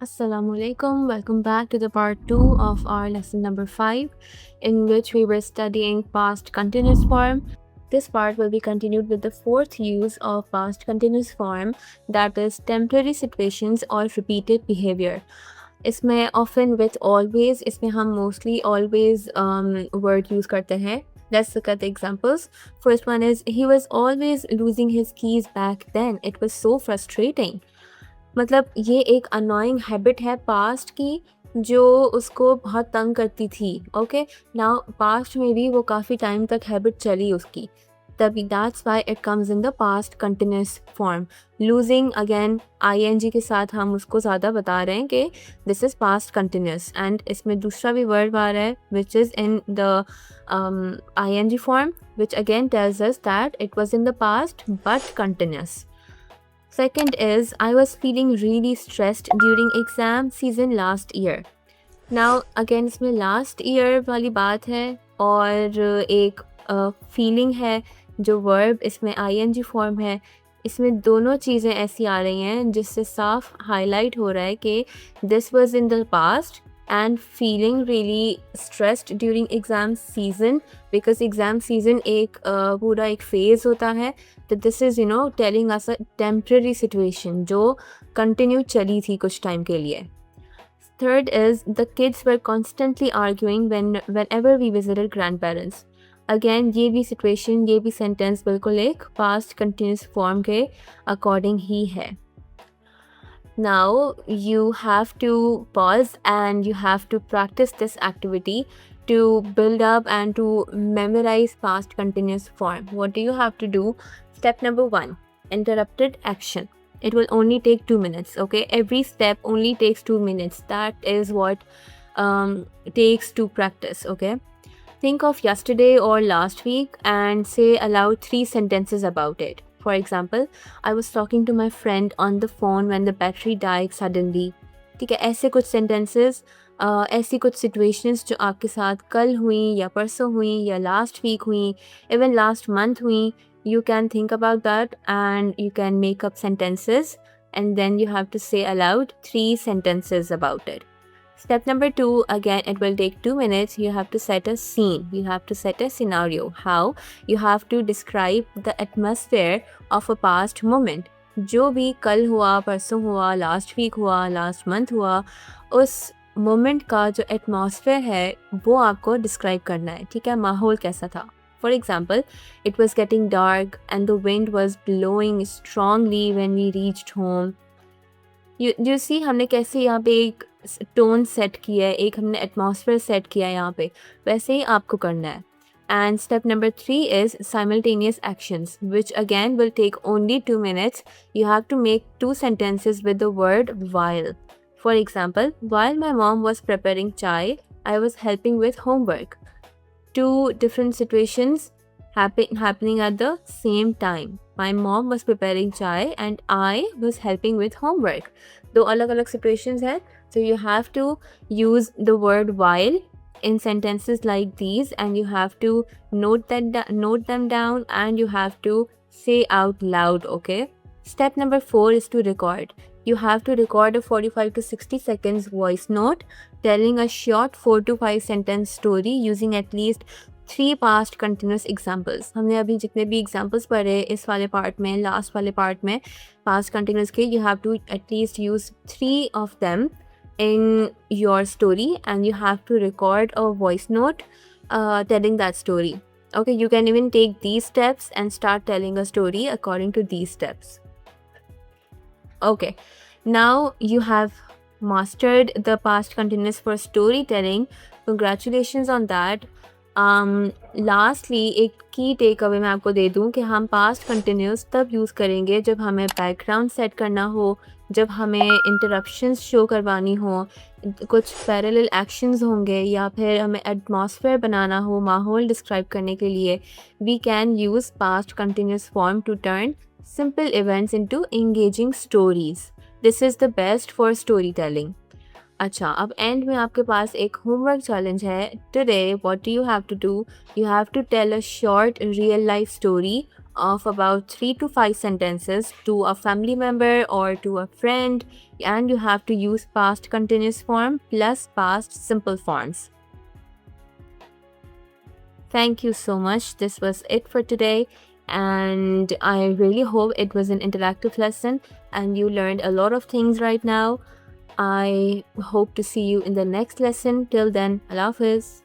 Assalamu alaikum. Welcome back to the part 2 of our lesson number 5, in which we were studying past continuous form. This part will be continued with the fourth use of past continuous form, that is temporary situations or repeated behavior. इसमें often with always, इसमें हम mostly always word use करते हैं. Let's look at the examples. First one is, he was always losing his keys back then. It was so frustrating. मतलब ये एक annoying habit है past की जो उसको बहुत तंग करती थी. ओके, नाउ पास्ट में भी वो काफ़ी टाइम तक हैबिट चली उसकी, तभी that's why it comes in the past continuous form. Losing again I N G के साथ हम उसको ज़्यादा बता रहे हैं कि this is past continuous. And इसमें दूसरा भी वर्ड आ रहा है which is in the I N G form, which again tells us that it was in the past but continuous. Second is, I was feeling really stressed during exam season last year. Now again इसमें last year वाली बात है और एक feeling है. जो verb इसमें ing form है, इसमें दोनों चीज़ें ऐसी आ रही हैं जिससे साफ highlight हो रहा है कि this was in the past and feeling really stressed during exam season, because exam season एक पूरा एक phase होता है. तो this is telling us a temporary situation जो continue चली थी कुछ time के लिए. Third is, the kids were constantly arguing whenever we visited grandparents. Again ये भी situation, ये भी sentence बिल्कुल एक past continuous form के according ही है. Now you have to pause and you have to practice this activity to build up and to memorize past continuous form. What do you have to do? Step number 1, interrupted action. It will only take 2 minutes. Okay, every step only takes 2 minutes. That is what takes to practice. Okay, think of yesterday or last week and say aloud 3 sentences about it. For example, I was talking to my friend on the phone when the battery died suddenly. ठीक है, ऐसे कुछ sentences, ऐसी कुछ situations जो आपके साथ कल हुई या परसों हुई या last week हुई, even last month हुई. You can think about that and you can make up sentences, and then you have to say aloud 3 sentences about it. Step number 2, again it will take 2 minutes. You have to set a scene, you have to set a scenario. How? You have to describe the atmosphere of a past moment. जो भी कल हुआ, परसों हुआ, last week हुआ, last month हुआ, उस moment का जो एटमॉस्फेयर है वो आपको डिस्क्राइब करना है. ठीक है, माहौल कैसा था. For example, it was getting dark and the wind was blowing strongly when we reached home. You see हमने कैसे यहाँ पे एक टोन सेट किया है, एक हमने एटमॉस्फेयर सेट किया है यहाँ पे, वैसे ही आपको करना है. And step number 3 is simultaneous actions, which again will take only 2 minutes. You have to make 2 sentences with the word while. For example, while my mom was preparing chai, I was helping with homework. 2 different situations happening at the same time. My mom was preparing chai and I was helping with homework. दो अलग अलग situations हैं, so you have to use the word while in sentences like these, and you have to note them down, and you have to say out loud. Okay. Step number 4 is to record. You have to record a 45 to 60 seconds voice note telling a short 4 to 5 sentence story using at least 3 past continuous examples. हमने अभी जितने भी examples पढ़े इस वाले part में, last वाले part में past continuous के, you have to at least use 3 of them in your story, and you have to record a voice note telling that story. Okay, you can even take these steps and start telling a story according to these steps. Okay, now you have mastered the past continuous for storytelling. Congratulations on that. Lastly, एक की take away मैं आपको दे दूं कि हम past continuous तब use करेंगे जब हमें बैकग्राउंड सेट करना हो, जब हमें इंटरप्शंस शो करवानी हो, कुछ पैरेलल एक्शंस होंगे, या फिर हमें एटमॉस्फेयर बनाना हो माहौल डिस्क्राइब करने के लिए. We can use past continuous form to turn simple events into engaging stories. This is the best for storytelling. अच्छा, अब एंड में आपके पास एक होमवर्क चैलेंज है. Today, what do you have to do? You have to tell a short real life story of about 3 to 5 sentences to a family member or to a friend, and you have to use past continuous form plus past simple forms. Thank you so much. This was it for today, and I really hope it was an interactive lesson and you learned a lot of things right now. I hope to see you in the next lesson. Till then, Allah Hafiz.